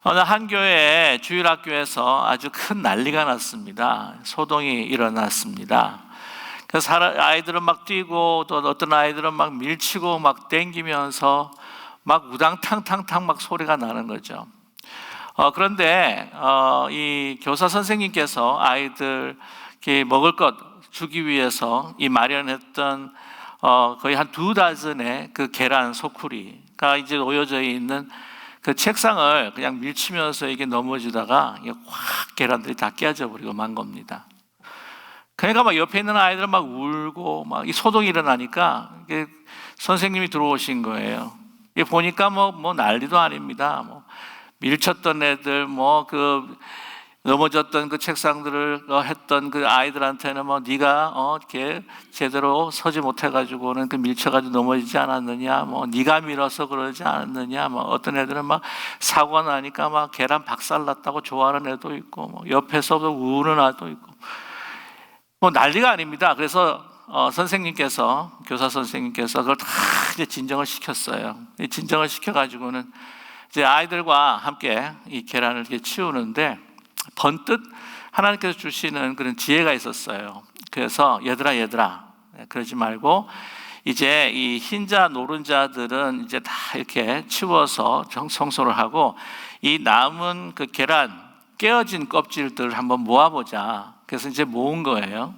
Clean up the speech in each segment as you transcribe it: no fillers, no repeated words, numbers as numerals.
어느 한 교회 주일학교에서 아주 큰 난리가 났습니다. 소동이 일어났습니다. 그래서 아이들은 막 뛰고 또 어떤 아이들은 막 밀치고 막 땡기면서 막 우당탕탕탕 막 소리가 나는 거죠. 그런데 이 교사 선생님께서 아이들께 먹을 것 주기 위해서 이 마련했던 거의 한 2다즌의 그 계란 소쿠리가 이제 놓여져 있는 그 책상을 그냥 밀치면서 이게 넘어지다가 이게 확 계란들이 다 깨져 버리고 만 겁니다. 그러니까 막 옆에 있는 아이들은 막 울고 막 이 소동이 일어나니까 이게 선생님이 들어오신 거예요. 이게 보니까 뭐 난리도 아닙니다. 뭐 밀쳤던 애들, 넘어졌던 그 책상들을 했던 그 아이들한테는 네가 이렇게 제대로 서지 못해가지고는 그 밀쳐가지고 넘어지지 않았느냐, 네가 밀어서 그러지 않았느냐, 어떤 애들은 막 사고가 나니까 막 계란 박살났다고 좋아하는 애도 있고, 옆에서도 우는 아이도 있고, 난리가 아닙니다. 그래서 교사 선생님께서 그걸 다 이제 진정을 시켰어요. 진정을 시켜가지고는 이제 아이들과 함께 이 계란을 이렇게 치우는데 번뜩 하나님께서 주시는 그런 지혜가 있었어요. 그래서 얘들아 그러지 말고 이제 이 흰자 노른자들은 이제 다 이렇게 치워서 청소를 하고 이 남은 그 계란 깨어진 껍질들을 한번 모아보자. 그래서 이제 모은 거예요.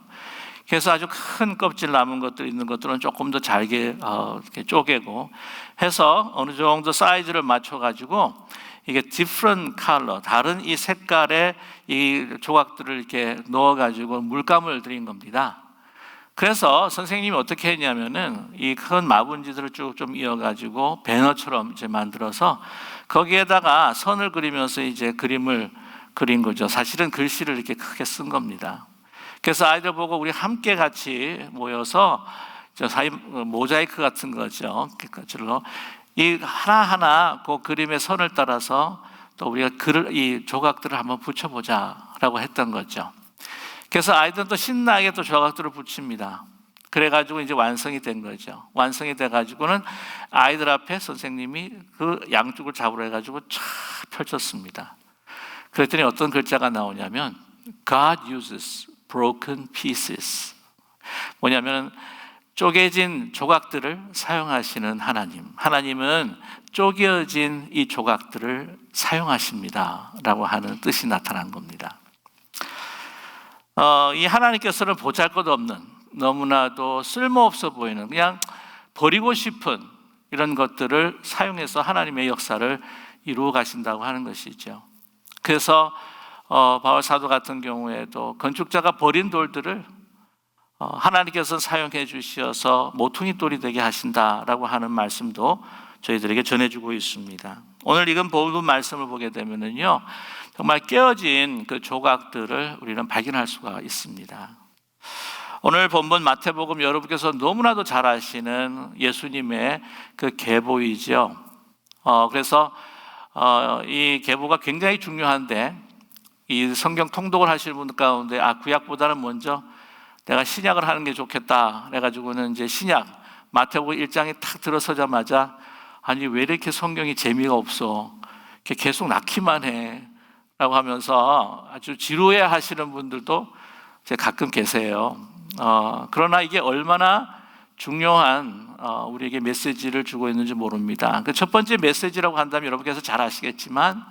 그래서 아주 큰 껍질 남은 것들 있는 것들은 조금 더 잘게 이렇게 쪼개고 해서 어느 정도 사이즈를 맞춰가지고 이게 different color, 다른 이 색깔의 이 조각들을 이렇게 넣어가지고 물감을 들인 겁니다. 그래서 선생님이 어떻게 했냐면은 이 큰 마분지들을 쭉 좀 이어가지고 배너처럼 이제 만들어서 거기에다가 선을 그리면서 이제 그림을 그린 거죠. 사실은 글씨를 이렇게 크게 쓴 겁니다. 그래서 아이들 보고 우리 함께 같이 모여서 모자이크 같은 거죠. 이 하나하나 그 그림의 선을 따라서 또 우리가 이 조각들을 한번 붙여보자라고 했던 거죠. 그래서 아이들은 또 신나게 또 조각들을 붙입니다. 그래가지고 이제 완성이 된 거죠. 완성이 돼가지고는 아이들 앞에 선생님이 그 양쪽을 잡으러 해가지고 쫙 펼쳤습니다. 그랬더니 어떤 글자가 나오냐면 God uses broken pieces. 뭐냐면 쪼개진 조각들을 사용하시는 하나님은 쪼개진 이 조각들을 사용하십니다 라고 하는 뜻이 나타난 겁니다. 이 하나님께서는 보잘것없는, 너무나도 쓸모없어 보이는, 그냥 버리고 싶은 이런 것들을 사용해서 하나님의 역사를 이루어 가신다고 하는 것이죠. 그래서 바울 사도 같은 경우에도 건축자가 버린 돌들을 하나님께서 사용해 주셔서 모퉁이 돌이 되게 하신다라고 하는 말씀도 저희들에게 전해주고 있습니다. 오늘 읽은 본문 말씀을 보게 되면은요, 정말 깨어진 그 조각들을 우리는 발견할 수가 있습니다. 오늘 본문 마태복음 여러분께서 너무나도 잘 아시는 예수님의 그 계보이죠. 그래서 이 계보가 굉장히 중요한데 이 성경 통독을 하시는 분들 가운데 구약보다는 먼저 내가 신약을 하는 게 좋겠다 그래가지고는 이제 신약 마태복음 1장에 탁 들어서자마자 아니 왜 이렇게 성경이 재미가 없어, 이렇게 계속 낳기만 해 라고 하면서 아주 지루해 하시는 분들도 가끔 계세요. 그러나 이게 얼마나 중요한 우리에게 메시지를 주고 있는지 모릅니다. 그 첫 번째 메시지라고 한다면 여러분께서 잘 아시겠지만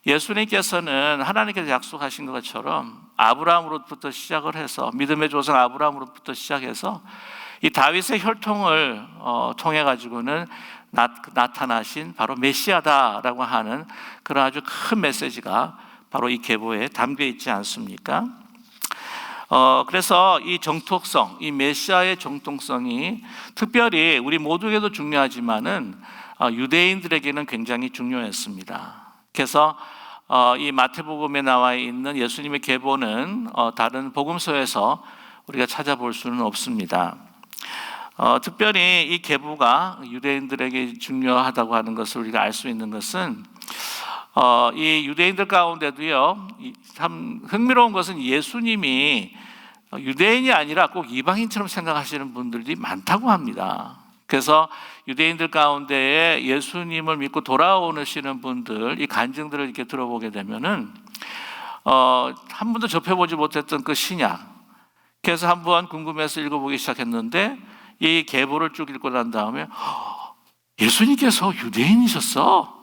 예수님께서는 하나님께서 약속하신 것처럼 아브라함으로부터 시작을 해서 믿음의 조상 아브라함으로부터 시작해서 이 다윗의 혈통을 통해 가지고는 나타나신 바로 메시아다라고 하는 그런 아주 큰 메시지가 바로 이 계보에 담겨 있지 않습니까? 그래서 이 정통성, 이 메시아의 정통성이 특별히 우리 모두에게도 중요하지만은 유대인들에게는 굉장히 중요했습니다. 그래서 이 마태복음에 나와 있는 예수님의 계보는 다른 복음서에서 우리가 찾아볼 수는 없습니다. 특별히 이 계보가 유대인들에게 중요하다고 하는 것을 우리가 알 수 있는 것은 이 유대인들 가운데도요, 참 흥미로운 것은 예수님이 유대인이 아니라 꼭 이방인처럼 생각하시는 분들이 많다고 합니다. 그래서 유대인들 가운데에 예수님을 믿고 돌아오시는 분들, 이 간증들을 이렇게 들어보게 되면은 한 번도 접해보지 못했던 그 신약, 그래서 한번 궁금해서 읽어보기 시작했는데 이 계보를 쭉 읽고 난 다음에 예수님께서 유대인이셨어?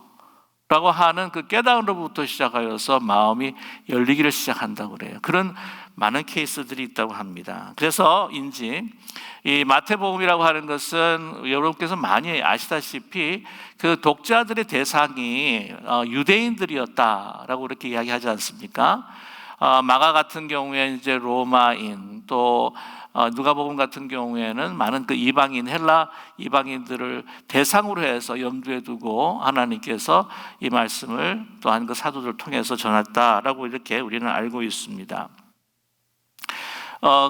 라고 하는 그 깨달음으로부터 시작하여서 마음이 열리기를 시작한다고 그래요. 그런 많은 케이스들이 있다고 합니다. 그래서인지 이 마태복음이라고 하는 것은 여러분께서 많이 아시다시피 그 독자들의 대상이 유대인들이었다라고 이렇게 이야기하지 않습니까? 마가 같은 경우에 이제 로마인, 또 누가복음 같은 경우에는 많은 그 이방인, 헬라 이방인들을 대상으로 해서 염두에 두고 하나님께서 이 말씀을 또한 그 사도들을 통해서 전했다라고 이렇게 우리는 알고 있습니다.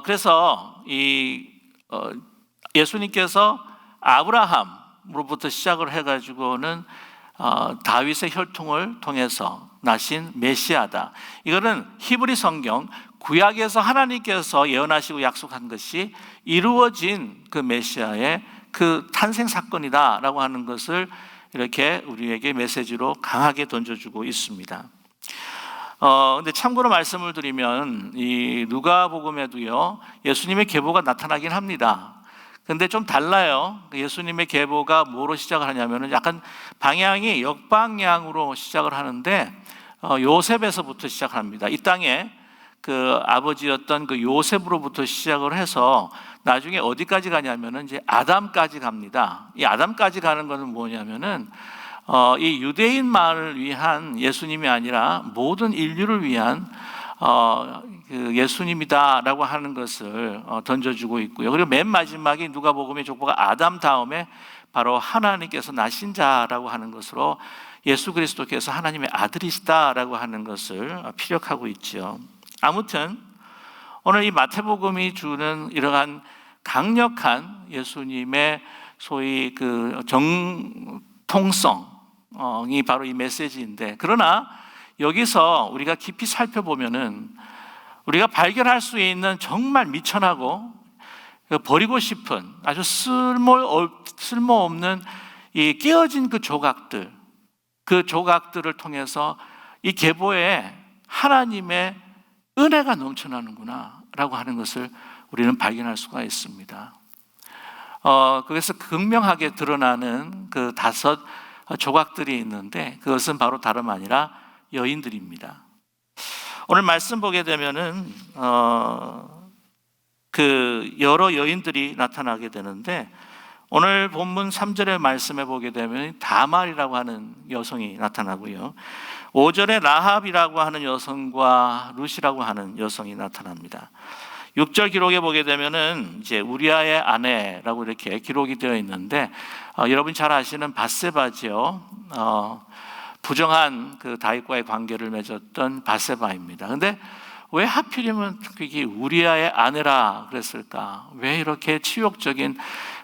그래서 예수님께서 아브라함으로부터 시작을 해가지고는 다윗의 혈통을 통해서 나신 메시아다. 이거는 히브리 성경 구약에서 하나님께서 예언하시고 약속한 것이 이루어진 그 메시아의 그 탄생 사건이다라고 하는 것을 이렇게 우리에게 메시지로 강하게 던져주고 있습니다. 근데 참고로 말씀을 드리면 이 누가복음에도요 예수님의 계보가 나타나긴 합니다. 근데 좀 달라요. 예수님의 계보가 뭐로 시작을 하냐면은 약간 방향이 역방향으로 시작을 하는데 요셉에서부터 시작합니다. 이 땅에 그 아버지였던 그 요셉으로부터 시작을 해서 나중에 어디까지 가냐면은 이제 아담까지 갑니다. 이 아담까지 가는 것은 뭐냐면은 이 유대인만을 위한 예수님이 아니라 모든 인류를 위한 그 예수님이다라고 하는 것을 던져주고 있고요. 그리고 맨 마지막에 누가복음의 족보가 아담 다음에 바로 하나님께서 나신 자라고 하는 것으로 예수 그리스도께서 하나님의 아들이시다라고 하는 것을 피력하고 있죠. 아무튼 오늘 이 마태복음이 주는 이러한 강력한 예수님의 소위 그 정통성이 바로 이 메시지인데, 그러나 여기서 우리가 깊이 살펴보면은 우리가 발견할 수 있는 정말 미천하고 버리고 싶은 아주 쓸모없는 이 끼어진 그 조각들을 통해서 이 계보에 하나님의 은혜가 넘쳐나는구나 라고 하는 것을 우리는 발견할 수가 있습니다. 그래서 극명하게 드러나는 그 5 조각들이 있는데 그것은 바로 다름 아니라 여인들입니다. 오늘 말씀 보게 되면은 그 여러 여인들이 나타나게 되는데, 오늘 본문 3절의 말씀에 보게 되면 다말이라고 하는 여성이 나타나고요, 5절에 라합이라고 하는 여성과 룻이라고 하는 여성이 나타납니다. 6절 기록에 보게 되면은 이제 우리아의 아내라고 이렇게 기록이 되어 있는데, 여러분 잘 아시는 밧세바지요. 부정한 그 다윗과의 관계를 맺었던 밧세바입니다. 근데 왜 하필이면 그게 우리아의 아내라 그랬을까? 왜 이렇게 치욕적인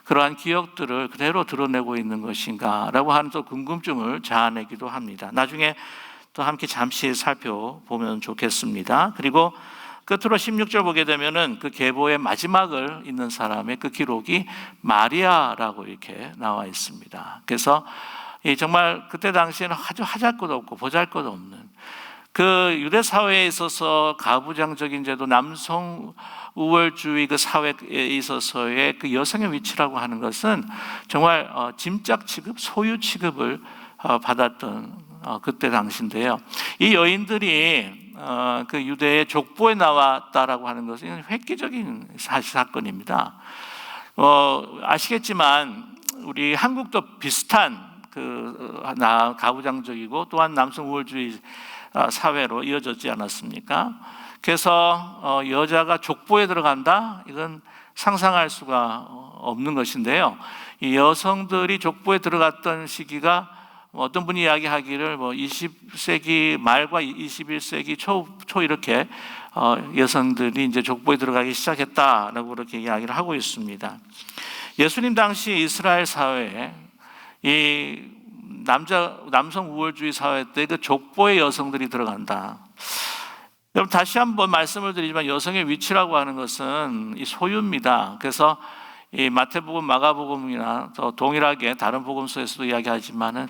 그러한 기억들을 그대로 드러내고 있는 것인가? 라고 하는 또 궁금증을 자아내기도 합니다. 나중에 또 함께 잠시 살펴보면 좋겠습니다. 그리고 끝으로 16절 보게 되면은 그 계보의 마지막을 잇는 사람의 그 기록이 마리아라고 이렇게 나와 있습니다. 그래서 정말 그때 당시에는 아주 하잘것 없고 보잘것없는 그 유대 사회에 있어서 가부장적인 제도, 남성 우월주의 그 사회에 있어서의 그 여성의 위치라고 하는 것은 정말 짐짝 취급, 소유 취급을 받았던 그때 당시인데요. 이 여인들이 그 유대의 족보에 나왔다라고 하는 것은 획기적인 사건입니다. 아시겠지만 우리 한국도 비슷한 가부장적이고 또한 남성 우월주의 사회로 이어졌지 않았습니까? 그래서 여자가 족보에 들어간다? 이건 상상할 수가 없는 것인데요. 이 여성들이 족보에 들어갔던 시기가 어떤 분이 이야기하기를 20세기 말과 21세기 초 이렇게 여성들이 이제 족보에 들어가기 시작했다라고 그렇게 이야기를 하고 있습니다. 예수님 당시 이스라엘 사회에 이 남성 우월주의 사회 때 그 족보에 여성들이 들어간다. 여러분 다시 한번 말씀을 드리지만 여성의 위치라고 하는 것은 이 소유입니다. 그래서 이 마태복음, 마가복음이나 또 동일하게 다른 복음서에서도 이야기하지만은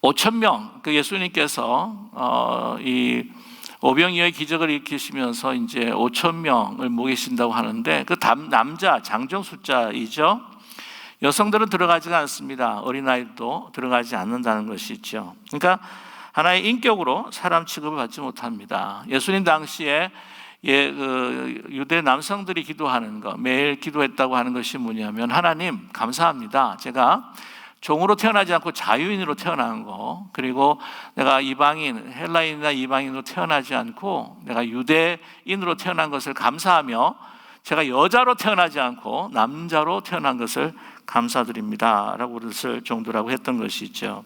5천 명, 그 예수님께서 이 오병이어의 기적을 일으키시면서 이제 5천 명을 먹이신다고 하는데 그 남자 장정 숫자이죠. 여성들은 들어가지가 않습니다. 어린아이도 들어가지 않는다는 것이죠. 그러니까 하나의 인격으로 사람 취급을 받지 못합니다. 예수님 당시에 유대 남성들이 기도하는 것, 매일 기도했다고 하는 것이 뭐냐면, 하나님 감사합니다. 제가 종으로 태어나지 않고 자유인으로 태어난 거, 그리고 내가 이방인, 헬라인이나 이방인으로 태어나지 않고 내가 유대인으로 태어난 것을 감사하며, 제가 여자로 태어나지 않고 남자로 태어난 것을 감사드립니다 라고 그랬을 정도라고 했던 것이죠.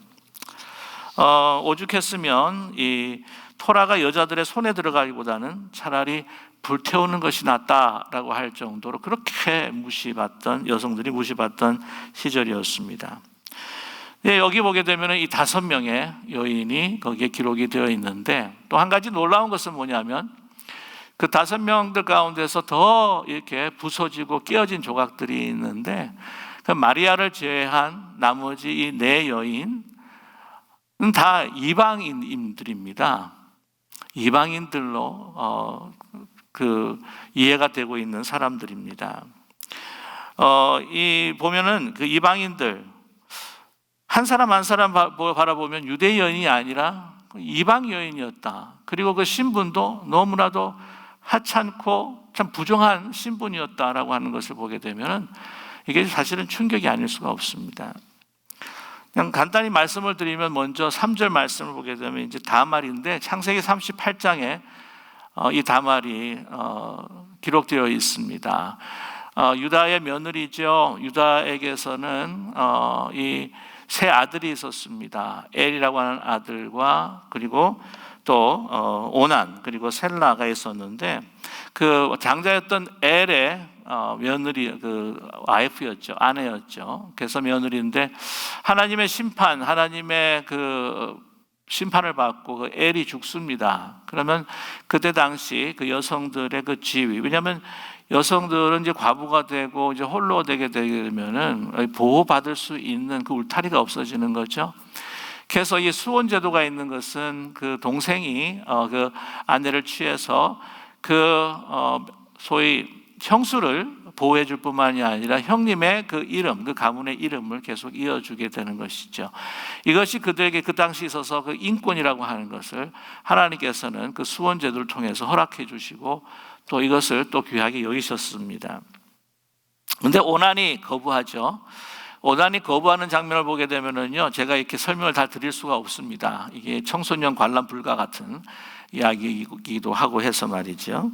오죽했으면 이 토라가 여자들의 손에 들어가기보다는 차라리 불태우는 것이 낫다라고 할 정도로 그렇게 무시받던, 여성들이 무시받던 시절이었습니다. 네, 여기 보게 되면 이 5명의 여인이 거기에 기록이 되어 있는데, 또 한 가지 놀라운 것은 뭐냐면 그 5명들 가운데서 더 이렇게 부서지고 깨어진 조각들이 있는데, 그 마리아를 제외한 나머지 이 4여인은 다 이방인들입니다. 이방인들로 이해가 되고 있는 사람들입니다. 보면은 그 이방인들 한 사람 한 사람 바라보면 유대 여인이 아니라 이방 여인이었다. 그리고 그 신분도 너무나도 하찮고 참 부정한 신분이었다라고 하는 것을 보게 되면은 이게 사실은 충격이 아닐 수가 없습니다. 그냥 간단히 말씀을 드리면, 먼저 3절 말씀을 보게 되면 이제 다말인데, 창세기 38장에 이 다말이 기록되어 있습니다. 유다의 며느리죠. 유다에게서는 이 세 아들이 있었습니다. 엘이라고 하는 아들과, 그리고 또 오난, 그리고 셀라가 있었는데, 그 장자였던 엘의 며느리, 그 와이프였죠. 아내였죠. 그래서 며느리인데, 하나님의 심판, 하나님의 그 심판을 받고 그 엘이 죽습니다. 그러면 그때 당시 그 여성들의 그 지위, 왜냐하면 여성들은 이제 과부가 되고 이제 홀로 되게 되면은 보호받을 수 있는 그 울타리가 없어지는 거죠. 그래서 이 수혼 제도가 있는 것은 그 동생이 그 아내를 취해서 소위 형수를 보호해 줄 뿐만이 아니라 형님의 그 이름, 그 가문의 이름을 계속 이어주게 되는 것이죠. 이것이 그들에게 그 당시 있어서 그 인권이라고 하는 것을 하나님께서는 그 수혼 제도를 통해서 허락해 주시고, 또 이것을 또 귀하게 여기셨습니다. 그런데 오난이 거부하죠. 오난이 거부하는 장면을 보게 되면은요, 제가 이렇게 설명을 다 드릴 수가 없습니다. 이게 청소년 관람 불가 같은 이야기이기도 하고 해서 말이죠.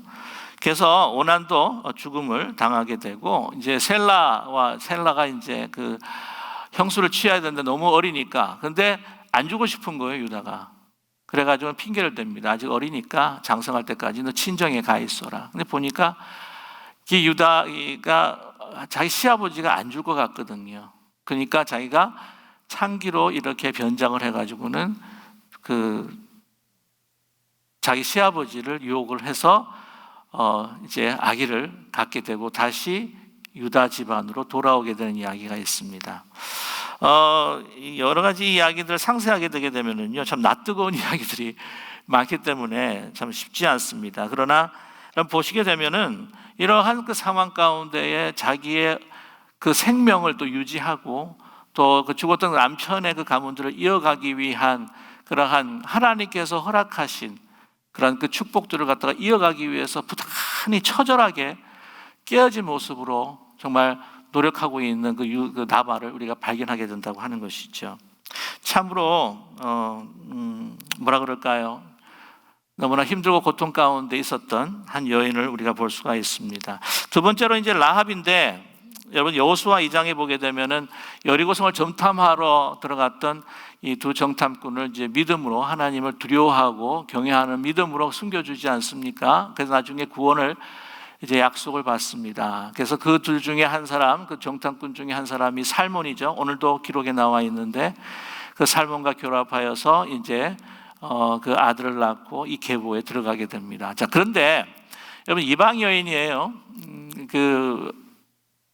그래서 오난도 죽음을 당하게 되고, 이제 셀라가 이제 그 형수를 취해야 되는데 너무 어리니까, 근데 안 주고 싶은 거예요, 유다가. 그래가지고 핑계를 댑니다. 아직 어리니까 장성할 때까지 너 친정에 가 있어라. 근데 보니까 이 유다가 자기 시아버지가 안 줄 것 같거든요. 그러니까 자기가 창기로 이렇게 변장을 해가지고는 그 자기 시아버지를 유혹을 해서 이제 아기를 갖게 되고 다시 유다 집안으로 돌아오게 되는 이야기가 있습니다. 여러 가지 이야기들을 상세하게 되게 되면은요, 참 낯뜨거운 이야기들이 많기 때문에 참 쉽지 않습니다. 그러나 보시게 되면은 이러한 그 상황 가운데에 자기의 그 생명을 또 유지하고, 또 그 죽었던 남편의 그 가문들을 이어가기 위한 그러한 하나님께서 허락하신 그런 그 축복들을 갖다가 이어가기 위해서 부단히 처절하게 깨어진 모습으로 정말 노력하고 있는 그 나발을 우리가 발견하게 된다고 하는 것이죠. 참으로 뭐라 그럴까요? 너무나 힘들고 고통 가운데 있었던 한 여인을 우리가 볼 수가 있습니다. 두 번째로 이제 라합인데, 여러분 여호수아 2장에 보게 되면은 여리고성을 정탐하러 들어갔던 이 두 정탐꾼을 이제 믿음으로, 하나님을 두려워하고 경외하는 믿음으로 숨겨주지 않습니까? 그래서 나중에 구원을 이제 약속을 받습니다. 그래서 그 둘 중에 한 사람, 그 정탐꾼 중에 한 사람이 살몬이죠. 오늘도 기록에 나와 있는데, 그 살몬과 결합하여서 이제 그 아들을 낳고 이 계보에 들어가게 됩니다. 자, 그런데 여러분 이방 여인이에요. 그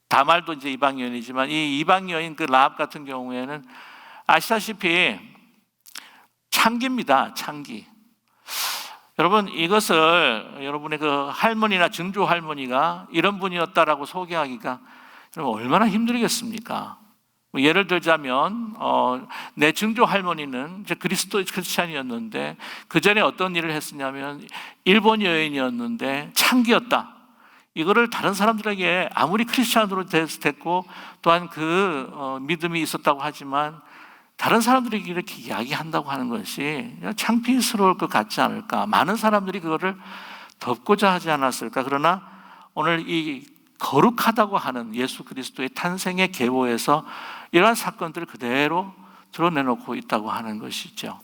다말도 이제 이방 여인이지만 이 이방 여인 그 라합 같은 경우에는 아시다시피 창기입니다. 창기. 여러분, 이것을 여러분의 그 할머니나 증조 할머니가 이런 분이었다라고 소개하기가 여러분 얼마나 힘들겠습니까? 예를 들자면 내 증조 할머니는 이제 그리스도 크리스찬이었는데 그 전에 어떤 일을 했었냐면 일본 여인이었는데 창기였다. 이거를 다른 사람들에게 아무리 크리스찬으로 됐고 또한 그 믿음이 있었다고 하지만 다른 사람들에게 이렇게 이야기한다고 하는 것이 창피스러울 것 같지 않을까? 많은 사람들이 그거를 덮고자 하지 않았을까? 그러나 오늘 이 거룩하다고 하는 예수 그리스도의 탄생의 계보에서 이러한 사건들을 그대로 드러내놓고 있다고 하는 것이죠.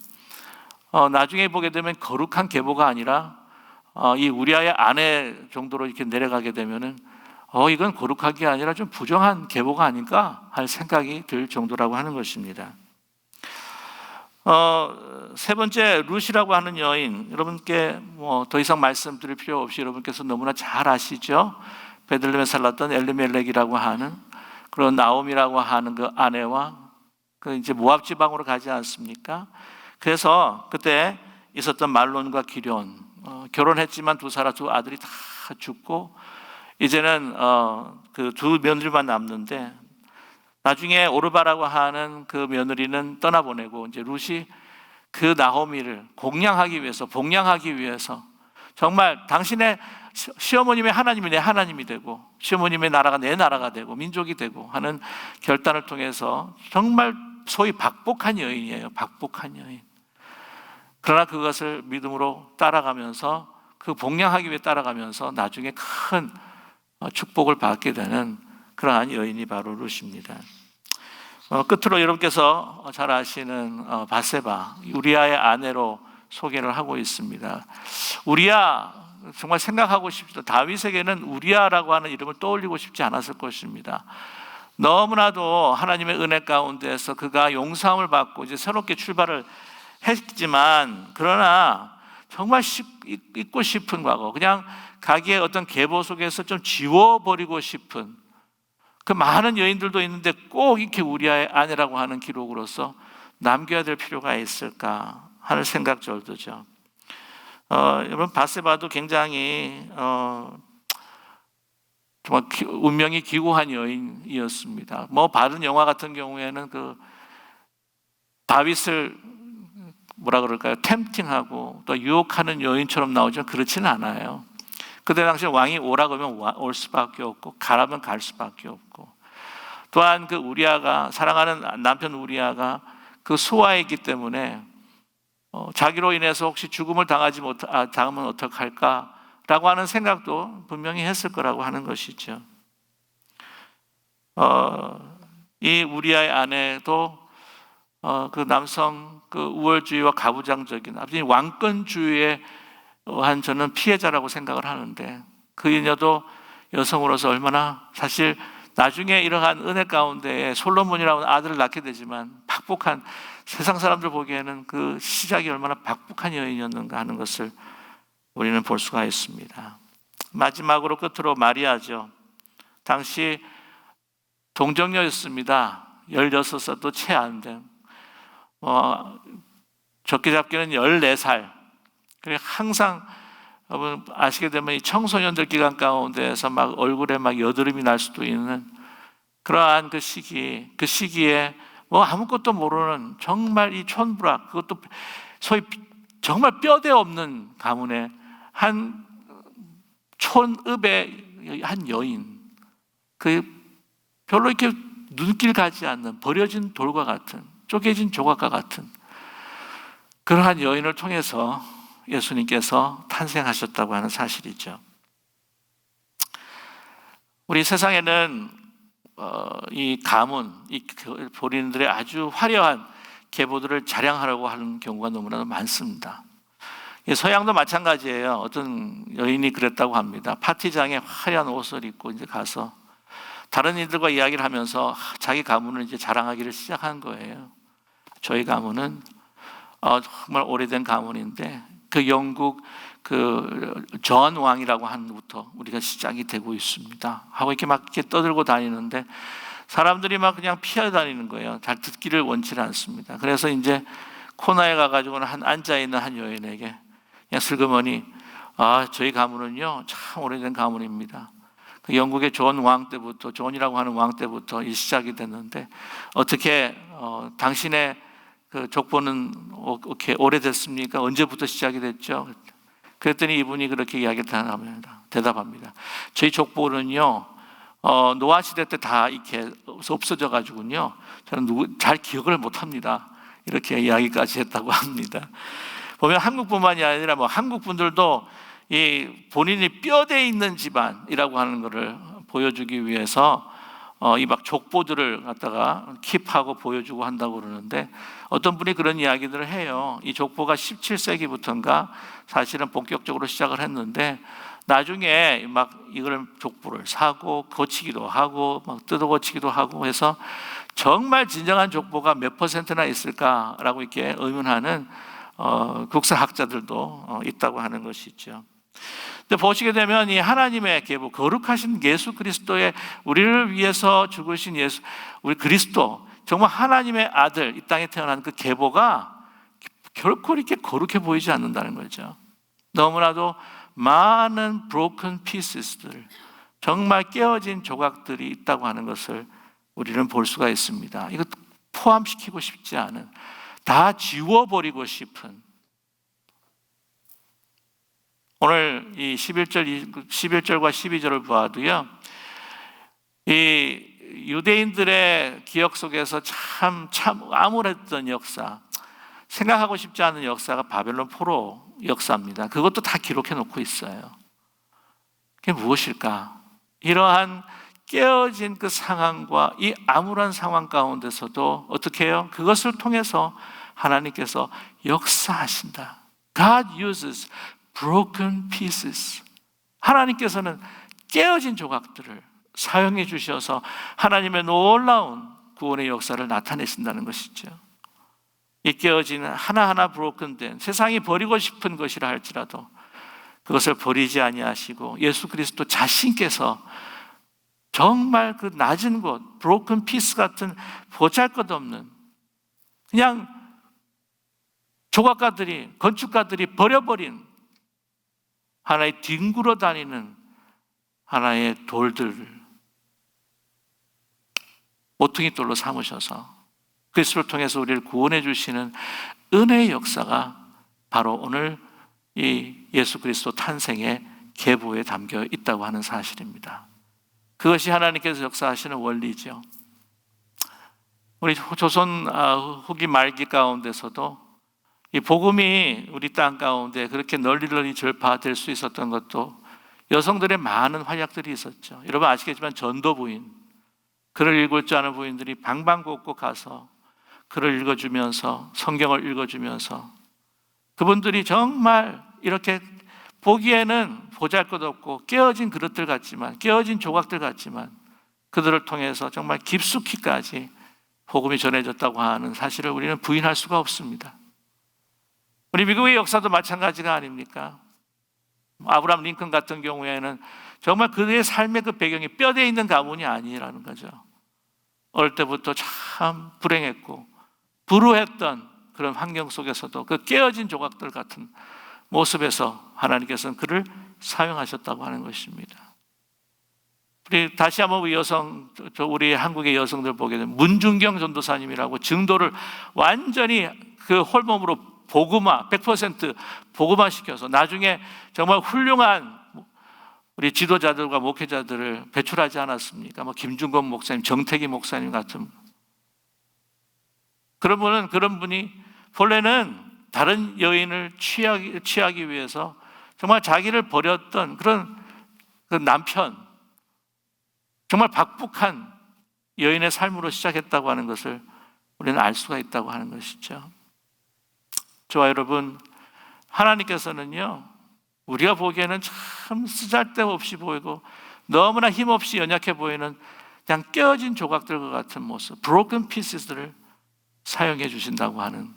나중에 보게 되면 거룩한 계보가 아니라 이 우리아의 아내 정도로 이렇게 내려가게 되면은 이건 거룩한 게 아니라 좀 부정한 계보가 아닐까 할 생각이 들 정도라고 하는 것입니다. 세 번째 룻이라고 하는 여인, 여러분께 뭐 더 이상 말씀드릴 필요 없이 여러분께서 너무나 잘 아시죠? 베들레헴에 살았던 엘리멜렉이라고 하는 그런 나옴이라고 하는 그 아내와 그 이제 모압 지방으로 가지 않습니까? 그래서 그때 있었던 말론과 기럨 결혼했지만 두 아들이 다 죽고 이제는 그 두 며느리만 남는데 나중에 오르바라고 하는 그 며느리는 떠나보내고 이제 룻이 그 나오미를 공양하기 위해서 복양하기 위해서 정말 당신의 시어머님의 하나님이 내 하나님이 되고 시어머님의 나라가 내 나라가 되고 민족이 되고 하는 결단을 통해서 정말 소위 박복한 여인이에요. 박복한 여인. 그러나 그것을 믿음으로 따라가면서 그 복양하기 위해 따라가면서 나중에 큰 축복을 받게 되는 그러한 여인이 바로 룻입니다. 끝으로 여러분께서 잘 아시는 바세바, 우리아의 아내로 소개를 하고 있습니다. 우리아, 정말 생각하고 싶죠. 다윗에게는 우리아라고 하는 이름을 떠올리고 싶지 않았을 것입니다. 너무나도 하나님의 은혜 가운데서 그가 용서함을 받고 이제 새롭게 출발을 했지만 그러나 정말 잊고 싶은 과거, 그냥 자기의 어떤 계보 속에서 좀 지워버리고 싶은 그 많은 여인들도 있는데 꼭 이렇게 우리아의 아내라고 하는 기록으로서 남겨야 될 필요가 있을까 하는 생각 절도죠. 여러분 바세바도 굉장히 정말 운명이 기구한 여인이었습니다. 뭐 다른 영화 같은 경우에는 그 다윗을 뭐라 그럴까요? 템팅하고 또 유혹하는 여인처럼 나오죠. 그렇지는 않아요. 그때 당시 왕이 오라 그러면 올 수밖에 없고 가라면 갈 수밖에 없고 또한 그 우리아가 사랑하는 남편 우리아가 그 수하이기 때문에 자기로 인해서 혹시 죽음을 당하면 어떡할까라고 하는 생각도 분명히 했을 거라고 하는 것이죠. 이 우리아의 아내도 그 남성 그 우월주의와 가부장적인 아버지 왕권주의의 한 저는 피해자라고 생각을 하는데 그 여녀도 여성으로서 얼마나 사실 나중에 이러한 은혜 가운데 솔로몬이라는 아들을 낳게 되지만 박복한 세상 사람들 보기에는 그 시작이 얼마나 박복한 여인이었는가 하는 것을 우리는 볼 수가 있습니다. 마지막으로 끝으로 마리아죠. 당시 동정녀였습니다. 16살도 채 안 된 적게 잡기는 14살. 그래 항상 여러분 아시게 되면 이 청소년들 기간 가운데에서 막 얼굴에 막 여드름이 날 수도 있는 그러한 그 시기에 뭐 아무것도 모르는 정말 이 촌부락 그것도 소위 정말 뼈대 없는 가문의 한 촌읍의 한 여인 그 별로 이렇게 눈길 가지 않는 버려진 돌과 같은 쪼개진 조각과 같은 그러한 여인을 통해서 예수님께서 탄생하셨다고 하는 사실이죠. 우리 세상에는 이 가문, 이 본인들의 아주 화려한 계보들을 자랑하려고 하는 경우가 너무나도 많습니다. 서양도 마찬가지예요. 어떤 여인이 그랬다고 합니다. 파티장에 화려한 옷을 입고 이제 가서 다른 이들과 이야기를 하면서 자기 가문을 이제 자랑하기를 시작한 거예요. 저희 가문은 정말 오래된 가문인데 그 영국 전 왕이라고 하는 것부터 우리가 시작이 되고 있습니다. 하고 이렇게 막 이렇게 떠들고 다니는데 사람들이 막 그냥 피해 다니는 거예요. 잘 듣기를 원치 않습니다. 그래서 이제 코너에 가가지고는 앉아 있는 한 여인에게 그냥 슬그머니 저희 가문은요 참 오래된 가문입니다. 그 영국의 존 왕 때부터, 존이라고 하는 왕 때부터 이 시작이 됐는데 어떻게 당신의 그 족보는 이렇게 오래됐습니까? 언제부터 시작이 됐죠? 그랬더니 이분이 그렇게 대답합니다. 저희 족보는요 노아 시대 때 다 이렇게 없어져 가지고요 저는 잘 기억을 못합니다. 이렇게 이야기까지 했다고 합니다. 보면 한국뿐만이 아니라 한국 분들도 이 본인이 뼈대 있는 집안이라고 하는 것을 보여주기 위해서 이 막 족보들을 갖다가 킵하고 보여주고 한다고 그러는데 어떤 분이 그런 이야기들을 해요. 이 족보가 17세기부터인가 사실은 본격적으로 시작을 했는데 나중에 막 이걸 족보를 사고 고치기도 하고 막 뜯어 고치기도 하고 해서 정말 진정한 족보가 몇 %나 있을까라고 이렇게 의문하는 국사학자들도 있다고 하는 것이죠. 근데 보시게 되면 이 하나님의 계보, 거룩하신 예수 그리스도의 우리를 위해서 죽으신 예수, 우리 그리스도, 정말 하나님의 아들, 이 땅에 태어난 그 계보가 결코 이렇게 거룩해 보이지 않는다는 거죠. 너무나도 많은 broken pieces들, 정말 깨어진 조각들이 있다고 하는 것을 우리는 볼 수가 있습니다. 이거 포함시키고 싶지 않은, 다 지워버리고 싶은. 오늘 이 11절과 12절을 보아도요, 이 유대인들의 기억 속에서 참 암울했던 역사, 생각하고 싶지 않은 역사가 바벨론 포로 역사입니다. 그것도 다 기록해 놓고 있어요. 그게 무엇일까? 이러한 깨어진 그 상황과 이 암울한 상황 가운데서도 어떻게 해요? 그것을 통해서 하나님께서 역사하신다. God uses broken pieces. 하나님께서는 깨어진 조각들을 사용해 주셔서 하나님의 놀라운 구원의 역사를 나타내신다는 것이죠. 이 깨어진 하나하나 브로큰된 세상이 버리고 싶은 것이라 할지라도 그것을 버리지 아니하시고 예수 그리스도 자신께서 정말 그 낮은 곳, 브로큰 피스 같은 보잘것없는 그냥 조각가들이, 건축가들이 버려버린 하나의 뒹굴어 다니는 하나의 돌들을 모퉁이 돌로 삼으셔서 그리스도를 통해서 우리를 구원해 주시는 은혜의 역사가 바로 오늘 이 예수 그리스도 탄생의 계보에 담겨 있다고 하는 사실입니다. 그것이 하나님께서 역사하시는 원리죠. 우리 조선 후기 말기 가운데서도 이 복음이 우리 땅 가운데 그렇게 널리 전파될 수 있었던 것도 여성들의 많은 활약들이 있었죠. 여러분 아시겠지만 전도부인, 글을 읽을 줄 아는 부인들이 방방곡곡 가서 글을 읽어주면서 성경을 읽어주면서 그분들이 정말 이렇게 보기에는 보잘것없고 깨어진 그릇들 같지만, 깨어진 조각들 같지만 그들을 통해서 정말 깊숙이까지 복음이 전해졌다고 하는 사실을 우리는 부인할 수가 없습니다. 우리 미국의 역사도 마찬가지가 아닙니까? 아브라함 링컨 같은 경우에는 정말 그의 삶의 그 배경이 뼈대에 있는 가문이 아니라는 거죠. 어릴 때부터 참 불행했고 불우했던 그런 환경 속에서도 그 깨어진 조각들 같은 모습에서 하나님께서는 그를 사용하셨다고 하는 것입니다. 우리 다시 한번 우리 한국의 여성들 보게 되면 문중경 전도사님이라고 증도를 완전히 그 홀몸으로 복음화, 100% 복음화 시켜서 나중에 정말 훌륭한 우리 지도자들과 목회자들을 배출하지 않았습니까? 김중건 목사님, 정태기 목사님 같은 그런 분이 본래는 다른 여인을 취하기 위해서 정말 자기를 버렸던 그런 그 남편, 정말 박복한 여인의 삶으로 시작했다고 하는 것을 우리는 알 수가 있다고 하는 것이죠. 저와 여러분, 하나님께서는요, 우리가 보기에는 참 쓰잘데없이 보이고 너무나 힘없이 연약해 보이는 그냥 깨어진 조각들과 같은 모습, broken pieces들을 사용해 주신다고 하는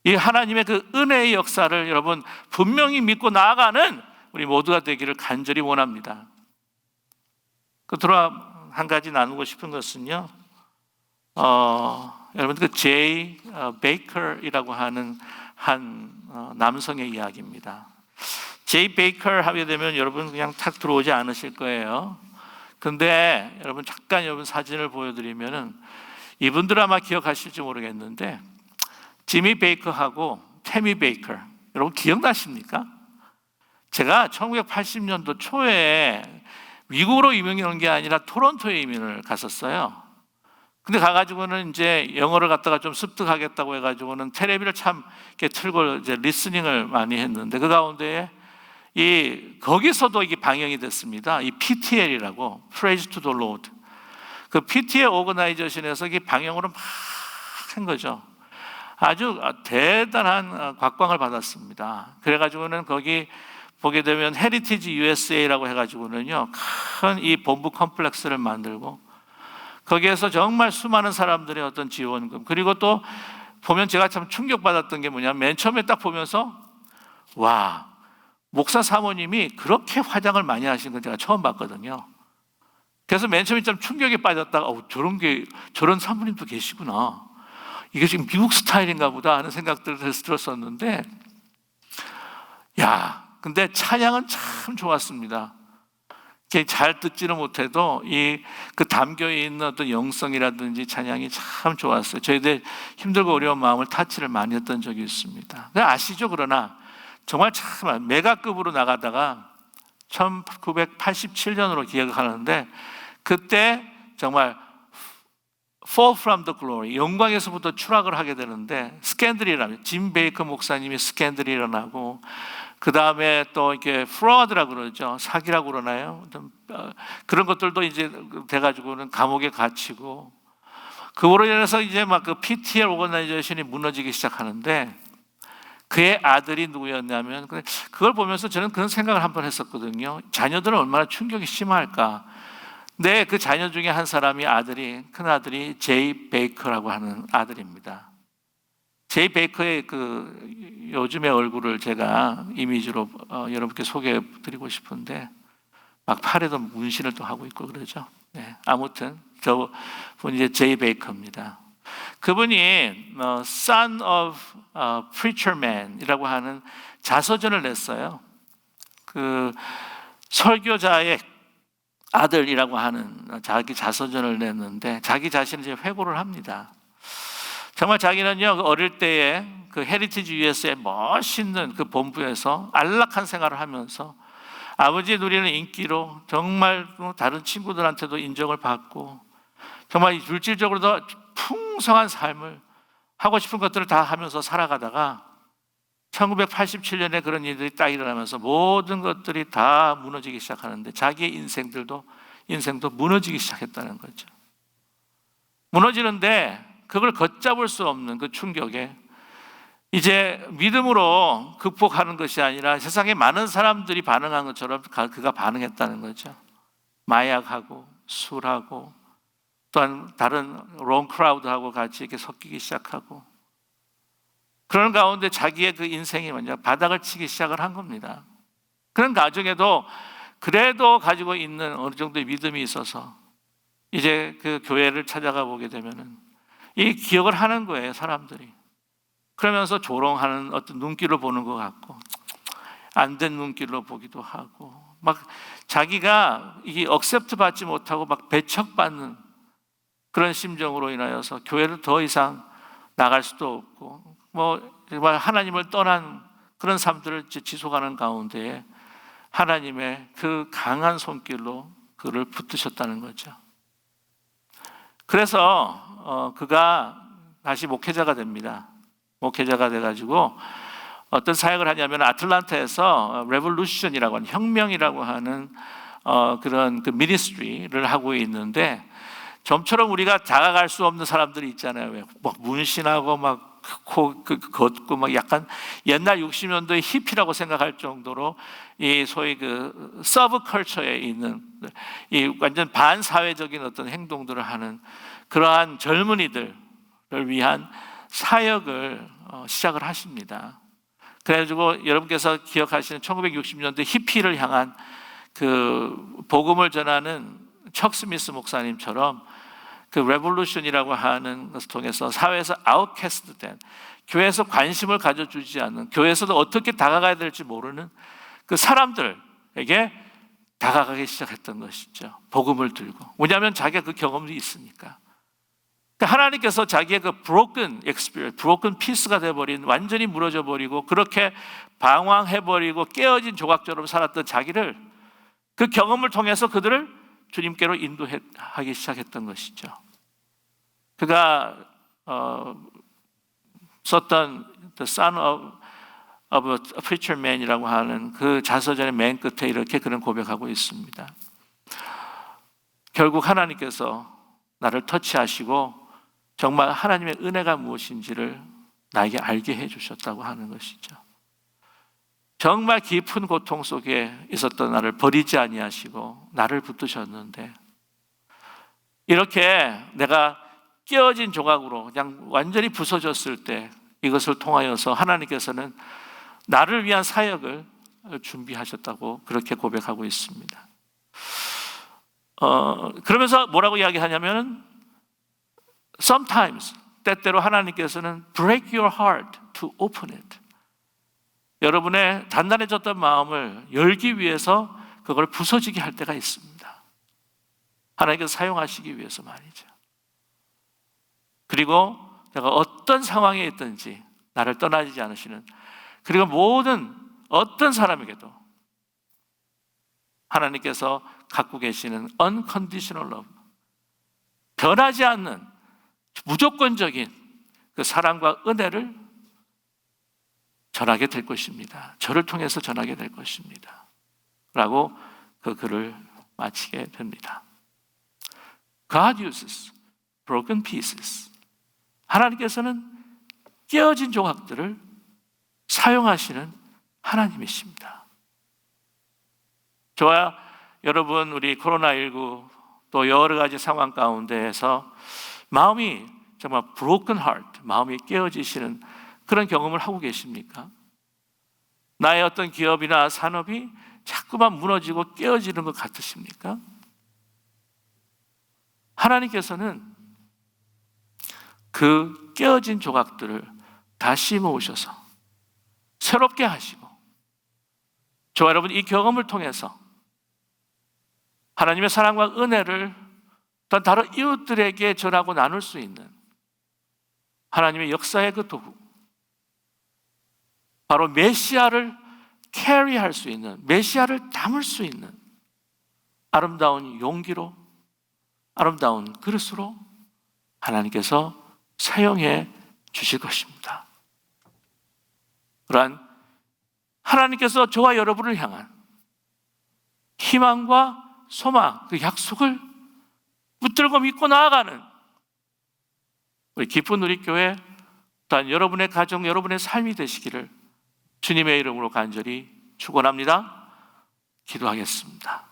이 하나님의 그 은혜의 역사를 여러분 분명히 믿고 나아가는 우리 모두가 되기를 간절히 원합니다. 끝으로 한 가지 나누고 싶은 것은요, 여러분 그 제이 베이커이라고 하는 한 남성의 이야기입니다. 제이 베이커 하게 되면 여러분 그냥 탁 들어오지 않으실 거예요. 근데 여러분 잠깐 여러분 사진을 보여드리면은 이분들 아마 기억하실지 모르겠는데 지미 베이커하고 태미 베이커 여러분 기억나십니까? 제가 1980년도 초에 미국으로 이민 온 게 아니라 토론토에 이민을 갔었어요. 근데 가가지고는 이제 영어를 갖다가 좀 습득하겠다고 해가지고는 텔레비를 참 이렇게 틀고 이제 리스닝을 많이 했는데 그 가운데에 거기서도 이게 방영이 됐습니다. 이 PTL이라고 Praise to the Lord. 그 PTL 오거나이제이션에서 이게 방영으로 막 한 거죠. 아주 대단한 곽광을 받았습니다. 그래가지고는 거기 보게 되면 헤리티지 USA라고 해가지고는요 큰 이 본부 컴플렉스를 만들고 거기에서 정말 수많은 사람들의 어떤 지원금 그리고 또 보면 제가 참 충격받았던 게 뭐냐면 맨 처음에 딱 보면서 와 목사 사모님이 그렇게 화장을 많이 하시는 건 제가 처음 봤거든요. 그래서 맨 처음에 좀 충격에 빠졌다가 저런 사모님도 계시구나. 이게 지금 미국 스타일인가 보다 하는 생각들을 들었었는데 근데 찬양은 참 좋았습니다. 잘 듣지는 못해도 그 담겨 있는 어떤 영성이라든지 찬양이 참 좋았어요. 저희들 힘들고 어려운 마음을 타치를 많이 했던 적이 있습니다. 아시죠? 그러나 정말 참 메가급으로 나가다가 1987년으로 기억하는데 그때 정말 Fall from the glory, 영광에서부터 추락을 하게 되는데 스캔들이 일어나요. 짐 베이커 목사님이 스캔들이 일어나고 그 다음에 또 이렇게 fraud라고 그러죠. 사기라고 그러나요? 그런 것들도 이제 돼가지고는 감옥에 갇히고 그거로 인해서 이제 막 그 PTL 오거나이제이션이 무너지기 시작하는데 그의 아들이 누구였냐면 그걸 보면서 저는 그런 생각을 한번 했었거든요. 자녀들은 얼마나 충격이 심할까. 근데 그 자녀 중에 한 사람이 큰 아들이 제이 베이커라고 하는 아들입니다. 제이 베이커의 그 요즘의 얼굴을 제가 이미지로 여러분께 소개해 드리고 싶은데 막 팔에도 문신을 또 하고 있고 그러죠. 네, 아무튼 저분이 이제 제이 베이커입니다. 그분이 Son of Preacher Man이라고 하는 자서전을 냈어요. 그 설교자의 아들이라고 하는 자기 자서전을 냈는데 자기 자신을 이제 회고를 합니다. 정말 자기는요 어릴 때에 그 헤리티지 US의 멋있는 그 본부에서 안락한 생활을 하면서 아버지의 누리는 인기로 정말 다른 친구들한테도 인정을 받고 정말 물질적으로도 풍성한 삶을 하고 싶은 것들을 다 하면서 살아가다가 1987년에 그런 일들이 딱 일어나면서 모든 것들이 다 무너지기 시작하는데 자기의 인생도 무너지기 시작했다는 거죠. 무너지는데 그걸 걷잡을 수 없는 그 충격에 이제 믿음으로 극복하는 것이 아니라 세상에 많은 사람들이 반응한 것처럼 그가 반응했다는 거죠. 마약하고 술하고 또한 다른 롱 크라우드하고 같이 이렇게 섞이기 시작하고 그런 가운데 자기의 그 인생이 먼저 바닥을 치기 시작을 한 겁니다. 그런 가정에도 그래도 가지고 있는 어느 정도의 믿음이 있어서 이제 그 교회를 찾아가 보게 되면은 이 기억을 하는 거예요, 사람들이. 그러면서 조롱하는 어떤 눈길로 보는 것 같고 안 된 눈길로 보기도 하고 막 자기가 이게 억셉트 받지 못하고 막 배척받는 그런 심정으로 인하여서 교회를 더 이상 나갈 수도 없고 정말 하나님을 떠난 그런 삶들을 지속하는 가운데에 하나님의 그 강한 손길로 그를 붙드셨다는 거죠. 그래서 그가 다시 목회자가 됩니다. 목회자가 돼가지고 어떤 사역을 하냐면 아틀란타에서 레볼루션이라고 하는 혁명이라고 하는 그런 그 미니스트리를 하고 있는데 좀처럼 우리가 다가갈 수 없는 사람들이 있잖아요. 막 문신하고 막 걷고 막 약간 옛날 60년도의 히피라고 생각할 정도로 이 소위 그 서브컬처에 있는 이 완전 반사회적인 어떤 행동들을 하는 그러한 젊은이들을 위한 사역을 시작을 하십니다. 그래가지고 여러분께서 기억하시는 1960년대 히피를 향한 그 복음을 전하는 척 스미스 목사님처럼 그 레볼루션이라고 하는 것을 통해서 사회에서 아웃캐스트된, 교회에서 관심을 가져주지 않는, 교회에서도 어떻게 다가가야 될지 모르는 그 사람들에게 다가가기 시작했던 것이죠. 복음을 들고. 왜냐하면 자기가 그 경험이 있으니까. 하나님께서 자기의 그 broken experience, broken piece가 되어버린, 완전히 무너져 버리고 그렇게 방황해버리고 깨어진 조각처럼 살았던 자기를, 그 경험을 통해서 그들을 주님께로 인도하기 시작했던 것이죠. 그가 썼던 The Son of a Preacher Man이라고 하는 그 자서전의 맨 끝에 이렇게 그는 고백하고 있습니다. 결국 하나님께서 나를 터치하시고 정말 하나님의 은혜가 무엇인지를 나에게 알게 해주셨다고 하는 것이죠. 정말 깊은 고통 속에 있었던 나를 버리지 아니하시고 나를 붙드셨는데, 이렇게 내가 깨어진 조각으로 그냥 완전히 부서졌을 때 이것을 통하여서 하나님께서는 나를 위한 사역을 준비하셨다고 그렇게 고백하고 있습니다. 그러면서 뭐라고 이야기하냐면, sometimes, 때때로 하나님께서는 break your heart to open it. 여러분의 단단해졌던 마음을 열기 위해서 그걸 부서지게 할 때가 있습니다. 하나님께서 사용하시기 위해서 말이죠. 그리고 내가 어떤 상황에 있든지 나를 떠나지 않으시는, 그리고 모든 어떤 사람에게도 하나님께서 갖고 계시는 unconditional love, 변하지 않는 무조건적인 그 사랑과 은혜를 전하게 될 것입니다. 저를 통해서 전하게 될 것입니다. 라고 그 글을 마치게 됩니다. God uses broken pieces. 하나님께서는 깨어진 조각들을 사용하시는 하나님이십니다. 저와 여러분, 우리 코로나19 또 여러 가지 상황 가운데에서 마음이 정말 broken heart, 마음이 깨어지시는 그런 경험을 하고 계십니까? 나의 어떤 기업이나 산업이 자꾸만 무너지고 깨어지는 것 같으십니까? 하나님께서는 그 깨어진 조각들을 다시 모으셔서 새롭게 하시고, 저와 여러분 이 경험을 통해서 하나님의 사랑과 은혜를 또 다른 이웃들에게 전하고 나눌 수 있는 하나님의 역사의 그 도구, 바로 메시아를 캐리할 수 있는, 메시아를 담을 수 있는 아름다운 용기로, 아름다운 그릇으로 하나님께서 사용해 주실 것입니다. 그러한 하나님께서 저와 여러분을 향한 희망과 소망, 그 약속을 붙들고 믿고 나아가는 우리 기쁜 우리교회, 또한 여러분의 가정, 여러분의 삶이 되시기를 주님의 이름으로 간절히 축원합니다. 기도하겠습니다.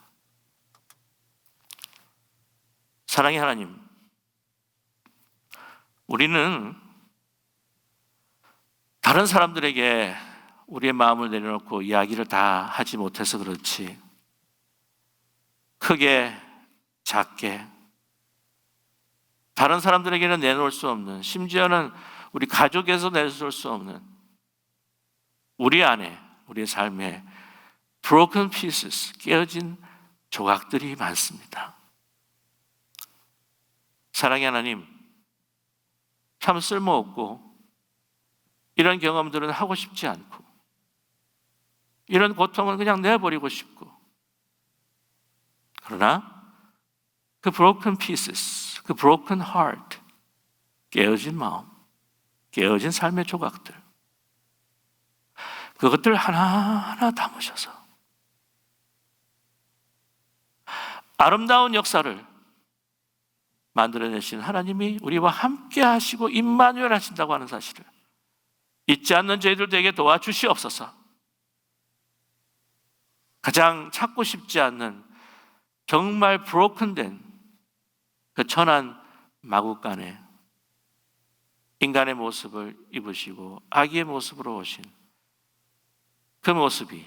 사랑의 하나님, 우리는 다른 사람들에게 우리의 마음을 내려놓고 이야기를 다 하지 못해서 그렇지, 크게 작게 다른 사람들에게는 내놓을 수 없는, 심지어는 우리 가족에서 내놓을 수 없는 우리 안에, 우리의 삶에 broken pieces, 깨어진 조각들이 많습니다. 사랑의 하나님, 참 쓸모없고 이런 경험들은 하고 싶지 않고 이런 고통은 그냥 내버리고 싶고, 그러나 그 broken pieces, 그 broken heart, 깨어진 마음, 깨어진 삶의 조각들, 그것들 하나하나 담으셔서 아름다운 역사를 만들어내신 하나님이 우리와 함께 하시고 임마누엘 하신다고 하는 사실을 잊지 않는 저희들에게 도와주시옵소서. 가장 찾고 싶지 않는 정말 브로큰된 그 천한 마국간에 인간의 모습을 입으시고 아기의 모습으로 오신 그 모습이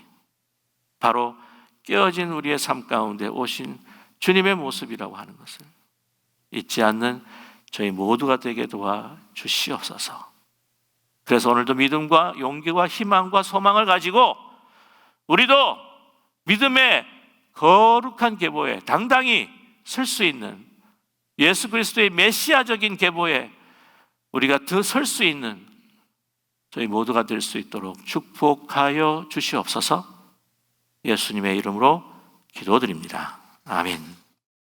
바로 깨어진 우리의 삶 가운데 오신 주님의 모습이라고 하는 것을 잊지 않는 저희 모두가 되게 도와 주시옵소서. 그래서 오늘도 믿음과 용기와 희망과 소망을 가지고 우리도 믿음의 거룩한 계보에 당당히 설 수 있는 예수 그리스도의 메시아적인 계보에 우리가 더 설 수 있는 저희 모두가 될 수 있도록 축복하여 주시옵소서. 예수님의 이름으로 기도드립니다. 아멘.